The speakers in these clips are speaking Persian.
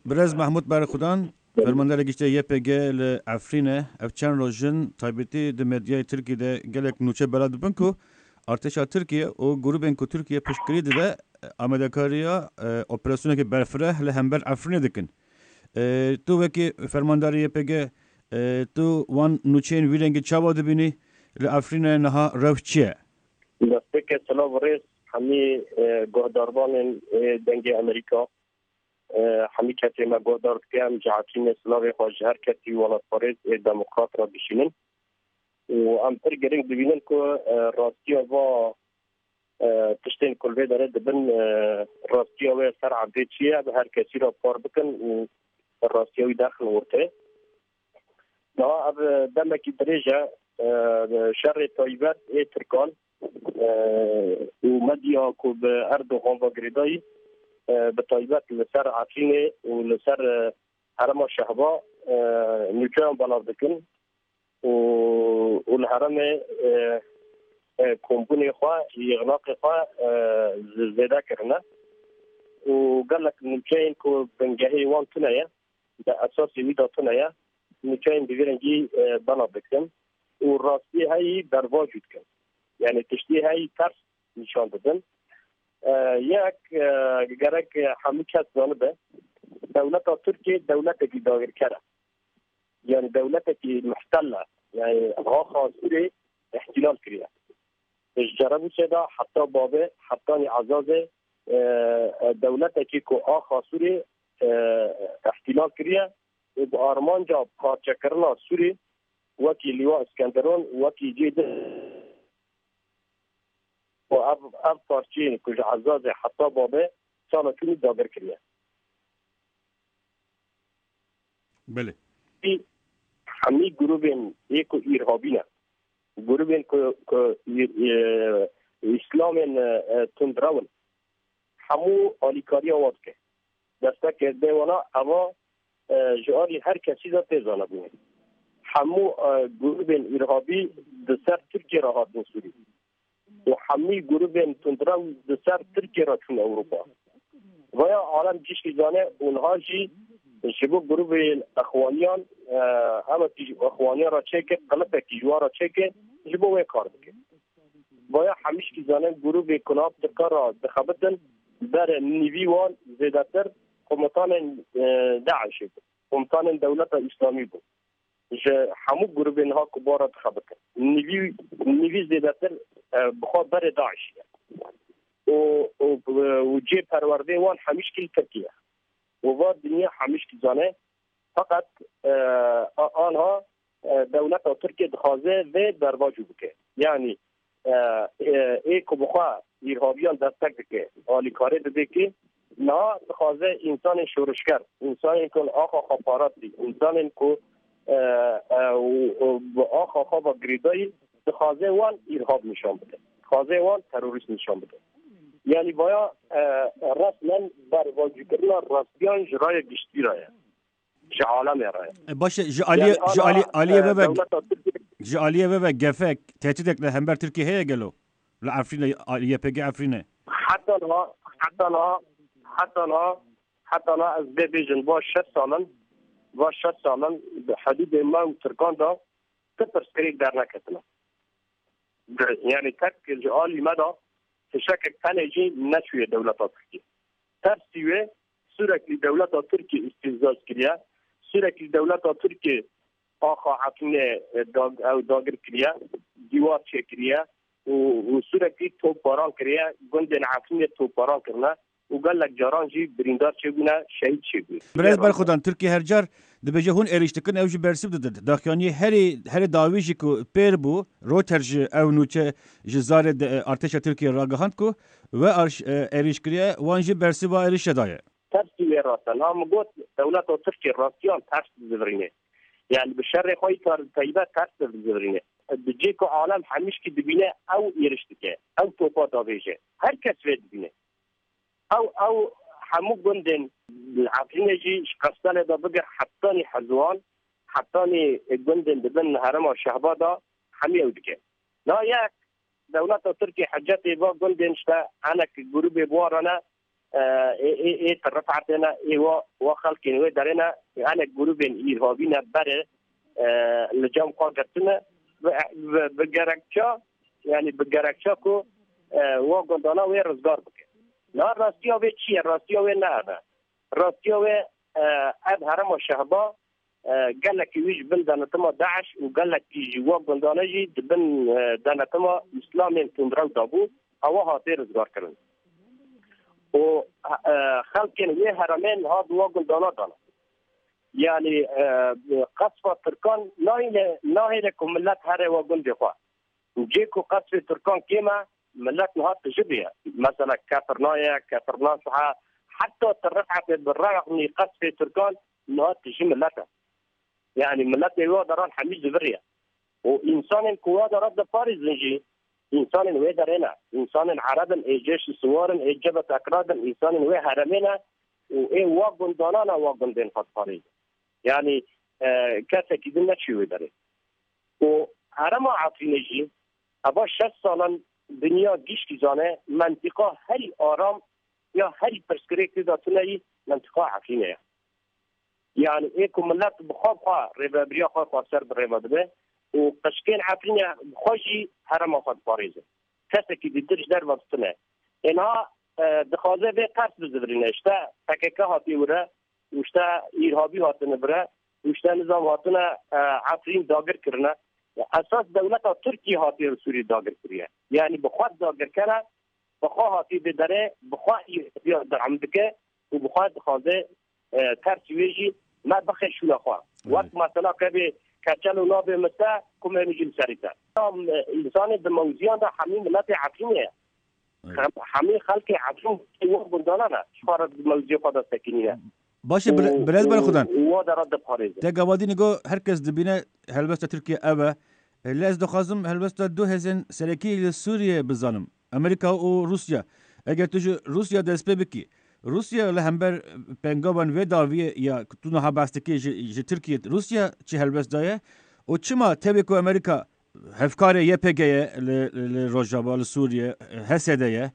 برز مەحمود بەرخودان فەرماندەی گشتە یەپەگە لە عەفرینە ئەو چەند ڕۆژن تایبەتی د مێدیای تورکیەدا gelek nûçe bela dibin ku artêşa Tirkiye û grûpên ku Tirkiye piştgirî dide amedekariya operasyonekî berfireh li hember Efrînê dikin. Tu wekî fermandarê YPG tu wan nûçeyên vî rengî çawa dibînî li Efrînê niha rew çi ye? Desteke selav rêz hemî guhdarvanên dengê Amerîka hemî kesê me guhdar dike em ji Efrînê silavê xwe ji her kesî welatxwarêz ê demokrat re bişînin û em pir giring dibînin ku rastiya va tiştên ku vê derê dibin rastiya wê ser ebdê çi ye bi her kesî re par bikin û rastiya wî dexin wirtê. Daha ev demekî dirêj e şerê taybet ê Tirkan û medya ku bi Erdogan ve girêdayî bi taybet li ser Efrînê û li ser herema Şehba nûçeyan belav dikin û li heremê kombûnê xwe yêxnaqê xwe zêde kirine û gelek nûçeyên ku bingehê wan tune ye bi esasê wî da tune ye nûçeyên bi vê rengî belav dikin û rastî heyî berva jî dikin. Yani tiştî heyî ters nîşan didin. Yek gerek hemû kes zanibe dewleta Tirkiye dewletekî dagirker e. Yani dewletekî muhtel e. Yani axa Sûrê ihtilal kiriye. Ji cerebûsê de heta bavê hetanî ezazê dewletekî ku axa Sûrê ihtilal kiriye û bi armanca parçekirina Sûrê wekî Lîwa İskenderun wekî cê ev parçeyên ku ji ezazê heta bavê sala çûnî dagir kiriye. Belê. Hemî grûpên ê ku îrhabî ne. Grûpên ku İslamên tundrawin hemû alîkariya wan dike. Destekê dê wana eva ji alî her kesî de tê zanebûne. Hemû grûpên îrhabî di ser Tirkiye re hatin Sûrî. û hemî grûpên tundraw di ser Tirkiye re çûn Ewropa. Vaya alem cîşkî zane û niha jî ji bo grûpên exwaniyan hemekî exwaniyan ra çêke qelepekî ji wan ra çêke ji bo wê kar dike. Vaya hemîşkî zane grûpê ku nav Tirkan ra dixebitin berê nîvî wan zêdetir komutanên Daişê bû, komutanên dewleta İslamî bû. Ji hemû grûpên niha ku bara dixebitin. Nîvî zêdetir bixwe berê Daişê ye. û cê perwerdê wan hemîşkî li Tirkiye. û va dinya hemîşkî zane feqet anha dewleta Tirkiye dixwaze vê berva jû bike. Yani ê ku bixwe îrhabiyan destek dike alîkarê dide ki niha dixwaze însanên şorişger, însanên ku axa xeparatî, însanên ku bi axa xwe ve girêdayî dixwaze wan îrhab nîşan bide. Dixwaze wan terorîst nîşan bide. Yani vaya resmen bervacîkirina rastiyan ji raya giştî ra ye. Ji alemê ra ye. Baş ji aliyê ve gefek tehdidek li hember Tirkiye heye gelo li Efrînê YPG Efrînê. Heta na ez bêbêjin va 6 salan bi hedûdê me û Tirkan da ti pirsgirêk derneketine. Yani tek ji alî me da tişekek tenê jî neçûye dewleta Tirkiye. Tersî wê süreklî dewleta Tirkiye istîzaz kiriye, süreklî dewleta Tirkiye axa Efrînê dagir kiriye, dîwar çêkiriye û süreklî topbaran kiriye, gundên Efrînê topbaran kirine û gelek caran jî birîndar çêbûne, şehîd çêbûye. Birez Bərxudan Tirkiye her car dibêje hûn êrîş dikin ew jî bersiv didin. Daxuyaniyê herê dawî jî ku pêr bû Reuters ji ew nûçe ji zarê artêşa Tirkiye ragihand ku ve êrîşkiriye wan jî bersiva êrişê daye. Tersî wê rastan ha min got dewleta Tirkiye rastiyan ters dizivirîne. Yani bi şerê xwe taybet ters dizivirîne. Di cê ku alem hemîşkî dibîne ew êriş dike, ew topa davêje. Her kes vê dibîne. Ew hemû gundên Efrînê jî ji qestelê de bigir hetanî Hezwan, hetanî gundên dibin herema Şehba da hemî ew dike. Na yek dewleta Tirkiye hecetê va gundên işte hinek grûpê buwarane ای ترفعتنا ای و خلقین و درنا انا گروبین ایرهابینا بره لجام قاقتنا بگرکچا یعنی بگرکچا کو و گندانا و رزگار بکه نه راستیا و چیه راستیا و نه راستیا و اب هرم و شهبا قال لك يجي بن دانتما داعش وقال لك يجي وقن دانجي بن دانتما اسلام تندرو دابو او هاتير زغار كرن و خلقين وي هرمين هاد وقن دانا دانا يعني قصفة تركان ناهيلكم ملت هره وقن دخوا وجيكو قصفة تركان كيما ملت نهات تجبيها مثلا كاترنايا كاترناصحة حتى ترفعت بالرغم من قصفة تركان نهات تجي ملتها يعني ملت يوا دران حميد زبريا وإنسان كوا درد باريس نجي إنسان ويدرنا إنسان عربا إيجيش سوارا إيجابة أكرادا إنسان وهرمنا وإيه واقن دانانا واقن دين فات باريس يعني كاسا كدنا شي ويدري وهرما عطرين نجي أبا 6 سالا دنيا جيش كيزانه منطقة هري آرام يا هري برسكريك داتناي منطقة عطرينية يعني ايكم ملت بخوابها ريبابريا خوابها سر بريبابريا وقشكين عفرينيا بخوشي هرما خود باريزة كسكي ديدرش در وقتنا انها دخوازه بي قرص بزبرين اشتا تككا هاتي ورا وشتا إرهابي هاتنا برا وشتا نظام هاتنا عفرين داگر کرنا اساس دولتا تركيا هاتي سوري داگر كريا يعني بخواد داگر كنا بخواه هاتي بدره بخواه إرهابي درعم بكه وبخواه دخوازه ترسيويجي ما بخير شو لخوا وقت مثلا كبي كاتلو نابه متى كم يجي سريتا انسان بموزيان ده حمي ملت عقيمه حمي خلق عقيم و بندانا شفار موزي خدا سكينه باشه بلاد بەرخودان و درد پاریز تگوادی نگو هر کس دبینه هلبست ترکیه اوه لاز دخوازم هلبست 2000 سرکی لسوریه بزنم امریکا و روسیا اگر تو روسیا دست بکی روسیا لهمبر پنگابان و داویه یا تو نه باستکی ج ترکیه روسیا چه هلبست دایه و چما تبی کو امریکا هفکار یەپەگە لروجابال سوریه هسیده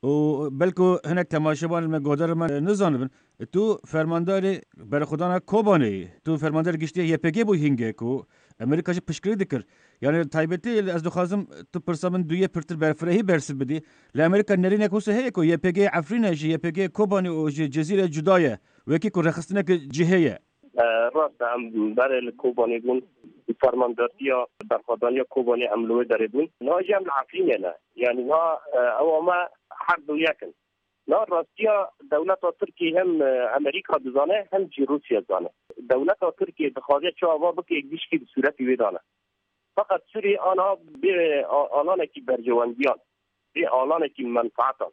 و بلکو هنک تماشاوان مگودار من نزانبن تو فرمانداری بەرخودان کوبانی تو فرماندار گشتی یەپەگە بو هنگه کو امریکا پشکری دکر yani taybeti az doxazım tu persamın duye pertir berfrehi bersi bidi la Amerika nerine ko se heko YPG عەفرین YPG کوبانی o cezire cudaya veki ko raxstine ki ciheye راست هم برای کوبانی بون فرمانداریا بەرخودانیا کوبانی عملوه داره بون ناجی هم عەفرین نه یعنی نا اواما حق دو یکن نا راستیا دولت ترکیه هم امریکا دزانه هم جی روسیا دزانه دولت ترکیه بخواهد چه آوا بکی یک دیشکی به صورتی ویدانه فقط سوری آنها به آنانه که برجواندیان به آنانه که منفعتان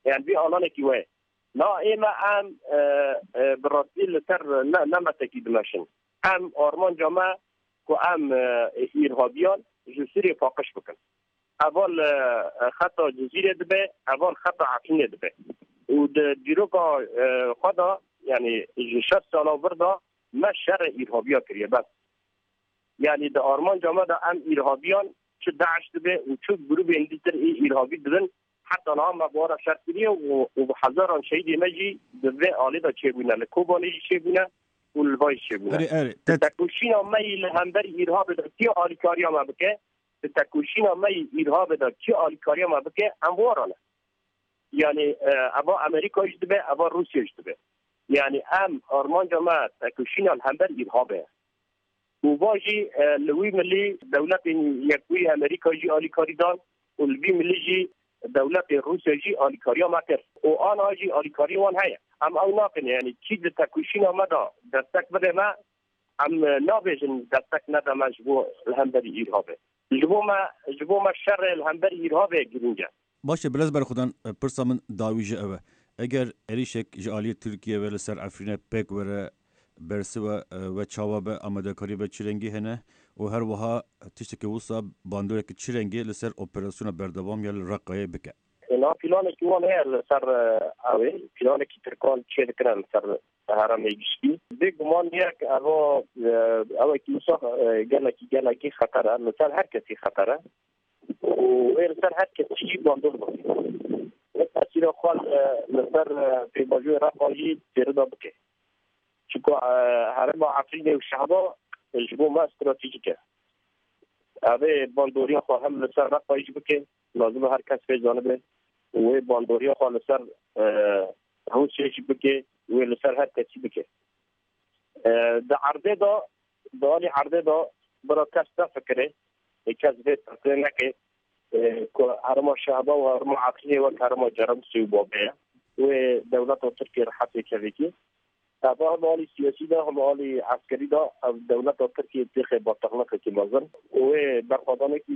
یعنی به آنانه که وی نا ایما ام براستی لتر نمتکی دمشن ام آرمان جامعه که ام ایرهابیان جسوری فاقش بکن اول خطا جزیره دبه اول خطا عەفرین دبه و دیروگا خدا یعنی 6 سالا وردا ما شر ایرهابیا کریه بس یعنی د آرمان جامعه دا ام ایرهابیان چه داعش دبه و چه گروه اندیتر ایرهابی دبن حتی آنها مبارا شرط کریه و هزاران شهید مجی دبه آلی دا چه بونه لکوبانی چه بونه و لبای چه بونه تکوشین آمهی لهمبر ایرهاب دا تی آلیکاری آمه بکه تکوشین آمهی ایرهاب دا تی آلیکاری آمه بکه اموارانه یعنی ابا امریکایش دبه ابا روسیایش دبه یعنی ام آرمان جامعه تکوشین الهمبر ایرهابه و واجی لوی ملی دولت یکوی امریکا جی آلیکاری دان و لوی ملی جی دولت روسیا جی آلیکاری ها مکر و آن آجی آلیکاری وان هیا ام او ناقن یعنی چیز تکوشین آمده دستک بده ما ام نابیجن دستک نده ما جبو الهمبری ایرهابه جبو ما شر الهمبری ایرهابه گرینجه باشه بلز بەرخودان پرسا من داویجه اوه اگر اریشک جالی ترکیه ولی سر عەفرین پک وره برسه و چاوا به آماده‌کاری به چرنگی هنه و هر وها تشتکی وسا باندوره که چرنگی لسر اپراسیون بردوام یا رقایه بکه. اینا پلان که وان هر لسر اوه پلان که ترکان چه دکرن لسر هرم ایگشتی. دیگمان یک اوه که وسا گلکی خطره لسر هر کسی خطره و لسر هر کسی باندور باشه. تاثیر خال لسر پیباجوی رفاهی تیردا بکه چونکه هرم عفرین و شعبا جبو ما استراتیجیکه اوه باندوری خواه هم لسر رفاهی بکه لازم هر کس به جانبه و باندوری خواه لسر روسیه بکه و لسر هر کسی بکه در عرضه دا دالی عرضه دا برای کس نفکره کس به تفکر نکه که هرما شعبا و هرما عقلی و هرما جرم سیوبابه و دولت و ترکیه رحطه کردی اما هم حالی سیاسی دا هم حالی عسکری دا دولت و ترکیه تخه با تغلقه که مازن و بەرخودانێکی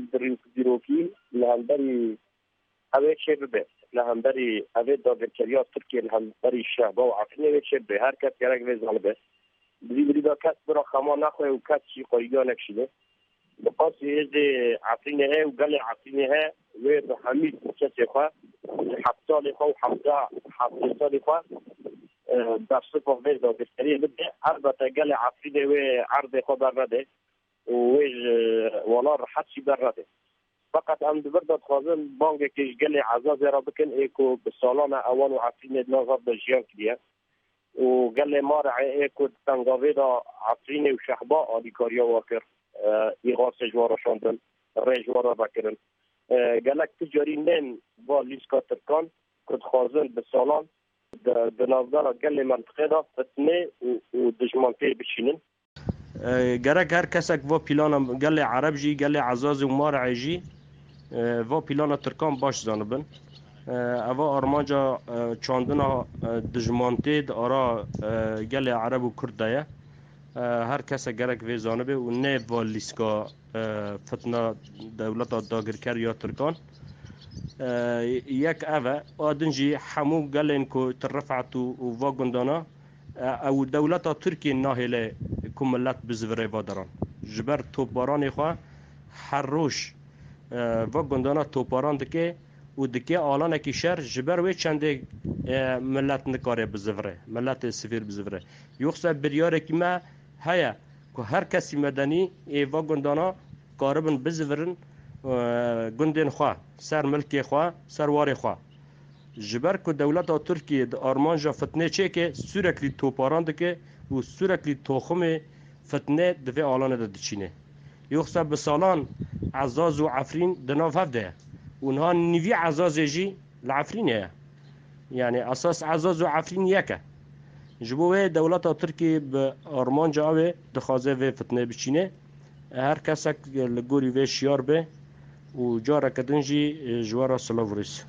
زیرۆکی لە هەمبەری ئەوێ چێ ببێت لە هەمبەری ئەوێ داگیرکارییا تورکیە لە هەمبەری شەعبا و عەفرینەوێ چێ بێ هەر کەس گەرەک بێ زانبێ بریدا کەس بڕە خەما نەخوێ و کەسشی خۆیگا نەکشیدێ بەقاسی هێزێ عەفرینە هەیە و گەلێ عەفرینە هەیە وێ بە هەمید کەسێ خوا حەفت ساڵی خوا و حەفت ساڵی خوا دەست بۆ بێ داگیرکاریە ببێ البەتە گەلێ عەفرینە وێ عەردێ خۆ بەرنەدێ ویج ولا حدسی برده فقط ام دبر داد خوازن بانگ که گل عزاز را بکن ایکو به سالان اوان و عفرین نظر به جیان کلیه و گل مارع ایکو تنگاوی دا عفرین و شحبا آلیکاریا واکر ایغاز جوارا شاندن ریجوارا بکرن گلک تجاری نین با لیسکا ترکان کد خوازن به سالان به نظر گل منطقه دا فتنه و دجمانته بچینن گرک هر کسک و پیلان گل عرب جی گل عزاز و مارع جی و پیلان ترکان باش زانبن اوا آرمانجا چاندنا دجمانته دارا گل عرب و کردایه هر کس گرک وی زانبه و نه و لیسکا فتنه دولت داگرکر یا ترکان یک اوه آدنجی همو گلین که ترفعت و گندانا او دولت ترکیه ناهله کملت بزوره وادران جبر توپاران خواه هر روش و گندانا توپاران دکه و دکه آلان اکی شهر جبر وی چنده ملت نکاره بزوره ملت سفیر بزوره یخصه بریاره که ما هیا که هر کسی مدنی و گندانا کاربن بزورن گندین خواه سر ملکی خواه سر واری خواه جبر که دولت ترکیه آرمانجا فتنه چه که سورکلی توپاران دکه و سورکلی توخم فتنه دوی آلانه ده دچینه یخصه بسالان عزاز و عفرین دناف هفته اونها نوی عزاز جی لعفرینه یعنی اساس عزاز و عفرین یکه جبوه دولت ترکیه به آرمانجا اوه دخوازه و فتنه بچینه هر کسک لگوری و شیار به و جاره کدنجی جوارا سلاوریس